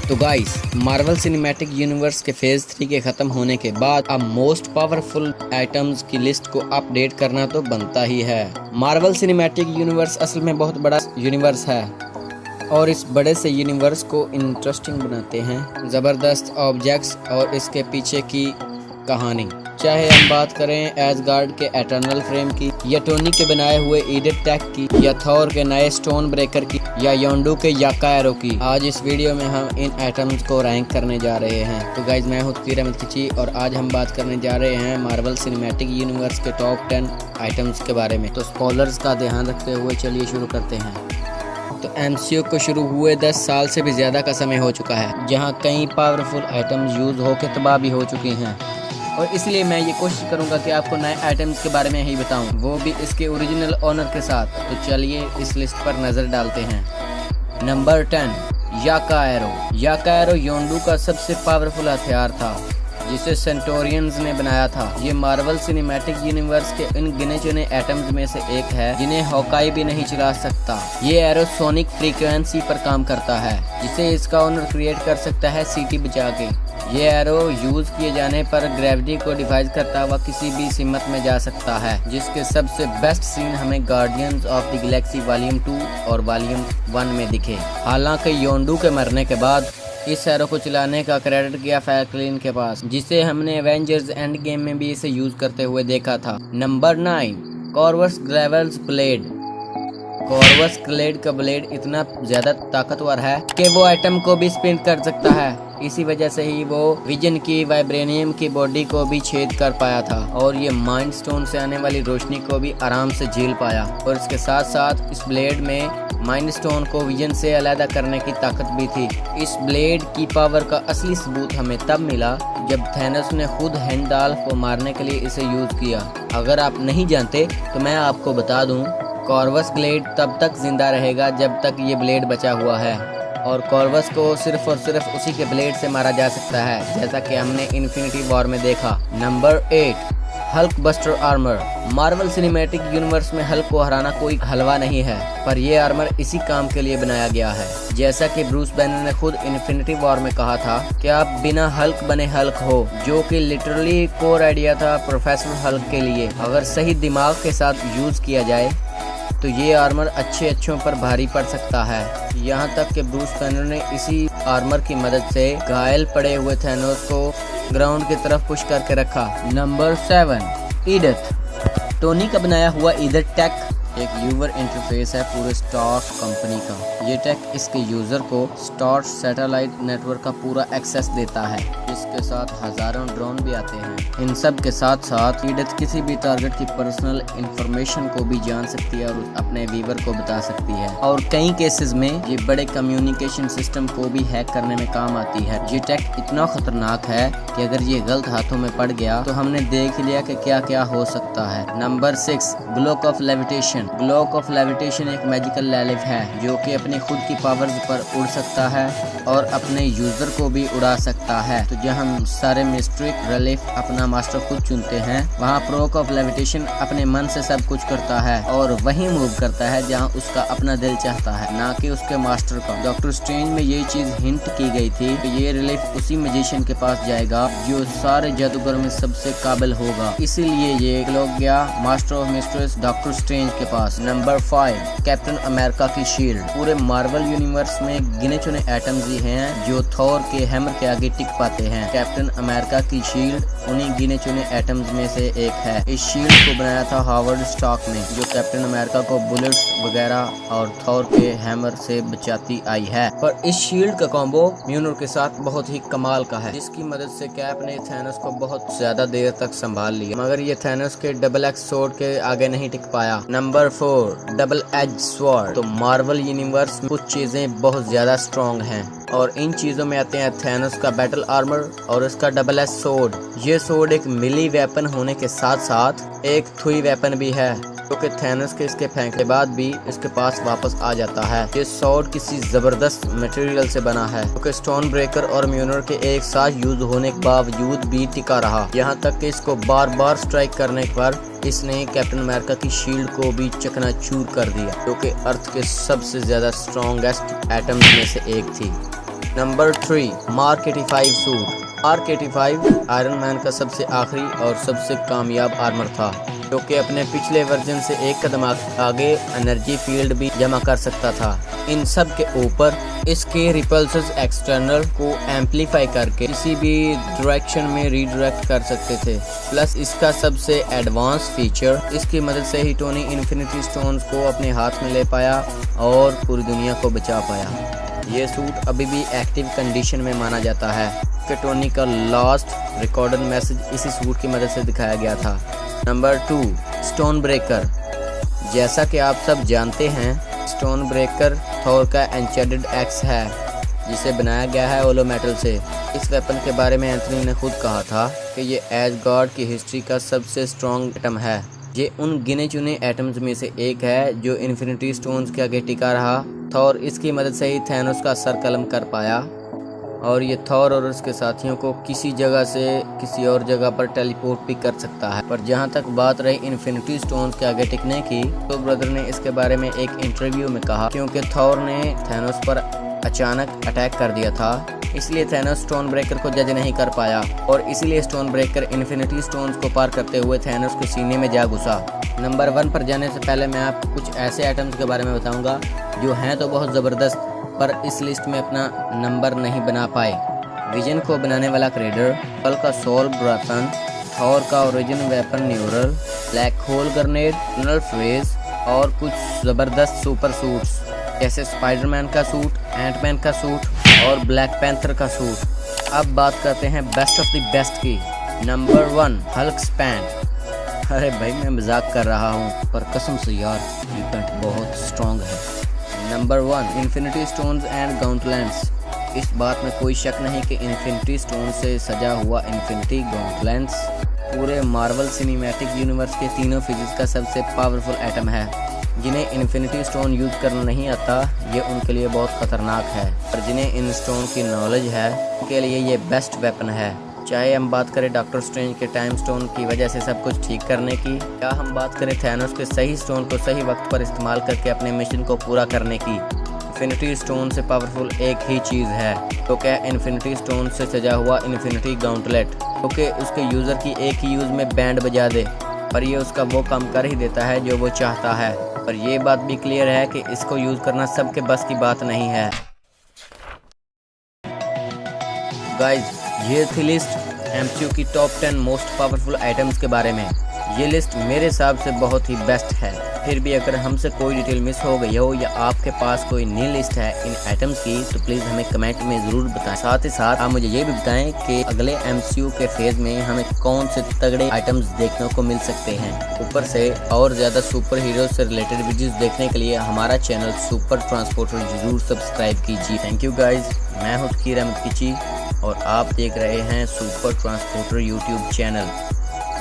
तो guys, Marvel cinematic universe के phase 3 के खत्म होने के बाद अब मोस्ट पावरफुल आइटम्स की लिस्ट को अपडेट करना तो बनता ही है। मार्वल सिनेमैटिक यूनिवर्स असल में बहुत बड़ा यूनिवर्स है और इस बड़े से यूनिवर्स को इंटरेस्टिंग बनाते हैं ज़बरदस्त ऑब्जेक्ट्स और इसके पीछे की कहानी। चाहे हम बात करें एसगार्ड के एटर्नल फ्रेम की, या टोनी के बनाए हुए ईडिथ टेक की, या थॉर के नए स्टोन ब्रेकर की, या योंडू के याका एरो की। आज इस वीडियो में हम इन आइटम्स को रैंक करने जा रहे हैं। तो गाइज, मैं हूं तकीर अहमद खिची और आज हम बात करने जा रहे हैं मार्वल सिनेमैटिक यूनिवर्स के टॉप 10 आइटम्स के बारे में। तो स्पॉयलर्स का ध्यान रखते हुए चलिए शुरू करते हैं। तो एमसीयू को शुरू हुए 10 साल से भी ज़्यादा का समय हो चुका है, जहां कई पावरफुल आइटम्स यूज़ होकर तबाह भी हो चुकी हैं, और इसलिए मैं ये कोशिश करूंगा कि आपको नए आइटम्स के बारे में ही बताऊं, वो भी इसके ओरिजिनल ओनर के साथ। तो चलिए इस लिस्ट पर नज़र डालते हैं। नंबर 10, याका एरो। याका एरो योंडू का सबसे पावरफुल हथियार था जिसे सेंटोरियंस ने बनाया था। ये मार्वल सिनेमैटिक यूनिवर्स के इन गिने चुने एटम्स में से एक है जिन्हें हॉकाई भी नहीं चला सकता। ये एरो सोनिक फ्रीक्वेंसी पर काम करता है, जिसे इसका ओनर क्रिएट कर सकता है सीटी बजा के। ये एरो यूज किए जाने पर ग्रेविटी को डिफाइज करता हुआ किसी भी सीमत में जा सकता है, जिसके सबसे बेस्ट सीन हमें guardians of the Galaxy volume 2 और वॉल्यूम 1 में दिखे। हालांकि योंडू के मरने के बाद इस एरो को चलाने का क्रेडिट गया फैल्कलिन के पास, जिसे हमने एवेंजर्स एंड गेम में भी इसे यूज करते हुए देखा था। Number 9, Corvus Glaive's blade. Corvus Glaive का ब्लेड इतना ज्यादा ताकतवर है कि वो आइटम को भी स्पिन कर सकता है। इसी वजह से ही वो विजन की वाइब्रेनियम की बॉडी को भी छेद कर पाया था, और ये माइंड स्टोन से आने वाली रोशनी को भी आराम से झेल पाया। और इसके साथ साथ इस ब्लेड में माइंड स्टोन को विजन से अलग करने की ताकत भी थी। इस ब्लेड की पावर का असली सबूत हमें तब मिला जब थैनोस ने खुद हेंडाल को मारने के लिए इसे यूज किया। अगर आप नहीं जानते तो मैं आपको बता दूं, कॉर्वस ब्लेड तब तक जिंदा रहेगा जब तक ये ब्लेड बचा हुआ है, और कॉर्वस को सिर्फ और सिर्फ उसी के ब्लेड से मारा जा सकता है, जैसा कि हमने इन्फिनिटी वॉर में देखा। Number 8, Hulk buster armour. Marvel cinematic universe में हल्क को हराना कोई हलवा नहीं है, पर यह आर्मर इसी काम के लिए बनाया गया है। जैसा कि ब्रूस बैनर ने खुद इन्फिनिटी वॉर में कहा था कि आप बिना हल्क बने हल्क हो, जो कि लिटरली कोर आइडिया था प्रोफेसर हल्क के लिए। अगर सही दिमाग के साथ यूज किया जाए तो ये आर्मर अच्छों पर भारी पड़ सकता है। यहाँ तक कि ब्रूस बैनर ने इसी आर्मर की मदद से घायल पड़े हुए थैनोस को ग्राउंड की तरफ पुश करके रखा। Number 7, Edith. टोनी का बनाया हुआ ईडिथ टेक एक यूजर इंटरफेस है पूरे स्टार कंपनी का। ये टेक इसके यूजर को स्टार सैटेलाइट नेटवर्क का पूरा एक्सेस देता है, जिसके साथ हजारों ड्रोन भी आते हैं। इन सब के साथ साथ ईडिथ किसी भी टारगेट की पर्सनल इंफॉर्मेशन को भी जान सकती है और अपने व्यूअर को बता सकती है, और कई केसेस में ये बड़े कम्युनिकेशन सिस्टम को भी हैक करने में काम आती है। ये टेक इतना खतरनाक है कि अगर ये गलत हाथों में पड़ गया तो हमने देख लिया कि क्या क्या हो सकता है। Number 6, Glock of levitation. Glock of levitation एक मैजिकल लेलिफ है जो कि अपनी खुद की पावर्स पर उड़ सकता है और अपने यूजर को भी उड़ा सकता है। तो जहाँ हम सारे मिस्ट्रिक रिलीफ अपना मास्टर खुद चुनते हैं, वहाँ प्रोक ऑफ लेविटेशन अपने मन से सब कुछ करता है और वहीं मूव करता है जहाँ उसका अपना दिल चाहता है, ना कि उसके मास्टर का। डॉक्टर स्ट्रेंज में ये चीज हिंट की गई थी कि ये रिलीफ उसी मैजिशियन के पास जाएगा जो सारे जादूगर में सबसे काबिल होगा, इसीलिए ये लोग गया master of mistress doctor strange के पास। नंबर 5, कैप्टन अमेरिका की शील्ड। पूरे मार्वल यूनिवर्स में गिने चुने एटम्स ही हैं जो थॉर के हैमर के आगे टिक पाते हैं। कैप्टन अमेरिका की शील्ड उन्हीं गिने चुने एटम्स में से एक है। इस शील्ड को बनाया था हावर्ड स्टार्क ने, जो कैप्टन अमेरिका को बुलेट्स वगैरह और थॉर के हैमर से बचाती आई है। पर इस शील्ड का कॉम्बो म्यूनर के साथ बहुत ही कमाल का है, जिसकी मदद से कैप ने थैनोस को बहुत ज्यादा देर तक संभाल लिया, मगर ये थैनोस के डबल एक्स स्वॉर्ड के आगे नहीं टिक पाया। Number 4, double edge sword. तो मार्वल यूनिवर्स में कुछ चीजें बहुत ज्यादा स्ट्रॉन्ग हैं, और इन चीजों में आते हैं थैनोस का बैटल आर्मर और इसका डबल एज स्वॉर्ड। ये स्वॉर्ड एक मिली वेपन होने के साथ साथ एक थुई वेपन भी है, क्योंकि थैनोस के इसके फेंकने के बाद भी इसके पास वापस आ जाता है। ये स्वॉर्ड किसी जबरदस्त मटेरियल से बना है, क्योंकि स्टोन ब्रेकर और म्यूनर के एक साथ यूज होने के बावजूद भी टिका रहा। यहाँ तक कि इसको बार बार स्ट्राइक करने पर इसने कैप्टन अमेरिका की शील्ड को भी चकनाचूर कर दिया, जो कि अर्थ के सबसे ज्यादा स्ट्रॉन्गेस्ट एटम्स में से एक थी। Number 3 mark 85 suit. Mark 85 iron man का सबसे आखिरी और सबसे कामयाब आर्मर था, जो कि अपने पिछले वर्जन से एक कदम आगे एनर्जी फील्ड भी जमा कर सकता था। इन सब के ऊपर इसके रिपल्सर्स एक्सटर्नल को एम्पलीफाई करके किसी भी डायरेक्शन में रीडायरेक्ट कर सकते थे। प्लस इसका सबसे एडवांस फीचर, इसकी मदद से ही टोनी इन्फिनिटी स्टोन्स को अपने हाथ में ले पाया और पूरी दुनिया को बचा पाया। ये सूट अभी भी एक्टिव कंडीशन में माना जाता है कि टोनी का लास्ट रिकॉर्डेड मैसेज इसी सूट की मदद से दिखाया गया था। Number 2 stone breaker. जैसा कि आप सब जानते हैं, स्टोन ब्रेकर थॉर का एन्चेंटेड एक्स है, जिसे बनाया गया है ओलो मेटल से। इस वेपन के बारे में एंथनी ने खुद कहा था कि ये एसगार्ड की हिस्ट्री का सबसे स्ट्रॉन्ग एटम है। ये उन गिने चुने एटम्स में से एक है जो इन्फिनिटी स्टोन्स के आगे टिका रहा। थॉर इसकी मदद से ही थैनोस का सर कलम कर पाया, और ये थॉर और उसके साथियों को किसी जगह से किसी और जगह पर टेलीपोर्ट भी कर सकता है। पर जहाँ तक बात रही इन्फिनिटी स्टोन्स के आगे टिकने की, तो ब्रदर ने इसके बारे में एक इंटरव्यू में कहा क्योंकि थॉर ने थैनोस पर अचानक अटैक कर दिया था, इसलिए थैनोस स्टोन ब्रेकर को जज नहीं कर पाया, और इसीलिए स्टोन ब्रेकर इन्फिनिटी स्टोन्स को पार करते हुए थैनोस के सीने में जा घुसा। नंबर 1 पर जाने से पहले मैं आपको कुछ ऐसे आइटम्स के बारे में बताऊंगा जो हैं तो बहुत ज़बरदस्त, पर इस लिस्ट में अपना नंबर नहीं बना पाए। विजन को बनाने वाला क्रेडर, पल का सोल ब्राथन, थॉर का origin weapon neural, black hole grenade, tunnel phase, और कुछ ज़बरदस्त सुपर सूट्स जैसे स्पाइडरमैन का सूट, एंटमैन का सूट और ब्लैक पैंथर का सूट। अब बात करते हैं बेस्ट ऑफ द बेस्ट की। Number 1 Hulk span. अरे भाई, मैं मजाक कर रहा हूँ, पर कसम से यार ये पैंट बहुत स्ट्रॉन्ग है। Number 1 infinity stones and gauntlets. इस बात में कोई शक नहीं कि इन्फिनिटी स्टोन से सजा हुआ इन्फिनिटी गॉन्टलैंड्स पूरे मार्वल सिनेमैटिक यूनिवर्स के तीनों फिजिक्स का सबसे पावरफुल एटम है। जिन्हें इन्फिनिटी स्टोन यूज़ करना नहीं आता, ये उनके लिए बहुत ख़तरनाक है, और जिन्हें इन स्टोन की नॉलेज है उनके लिए ये बेस्ट वेपन है। चाहे हम बात करें डॉक्टर स्ट्रेंज के टाइम स्टोन की वजह से सब कुछ ठीक करने की, या हम बात करें थैनोस के सही स्टोन को सही वक्त पर इस्तेमाल करके अपने मिशन को पूरा करने की, इन्फिनिटी स्टोन से पावरफुल एक ही चीज़ है, तो क्या इन्फिनिटी स्टोन से सजा हुआ इन्फिनिटी गॉन्टलेट, क्योंकि उसके यूज़र की एक ही यूज़ में बैंड बजा दे, पर ये उसका वो काम कर ही देता है जो वो चाहता है। पर ये बात भी क्लियर है कि इसको यूज़ करना सबके बस की बात नहीं है। गाइज, ये थी लिस्ट एमसीयू की टॉप 10 मोस्ट पावरफुल आइटम्स के बारे में। ये लिस्ट मेरे हिसाब से बहुत ही बेस्ट है। फिर भी अगर हमसे कोई डिटेल मिस हो गई हो या आपके पास कोई नई लिस्ट है इन आइटम्स की, तो प्लीज़ हमें कमेंट में ज़रूर बताएं। साथ ही साथ आप मुझे ये भी बताएं कि अगले एमसीयू के फेज़ में हमें कौन से तगड़े आइटम्स देखने को मिल सकते हैं। ऊपर से और ज़्यादा सुपर हीरो से रिलेटेड वीडियोस देखने के लिए हमारा चैनल सुपर ट्रांसपोर्टर जरूर सब्सक्राइब कीजिए। थैंक यू गाइज, मैं हूँ कीर अहमद किची और आप देख रहे हैं सुपर ट्रांसपोर्टर यूट्यूब चैनल।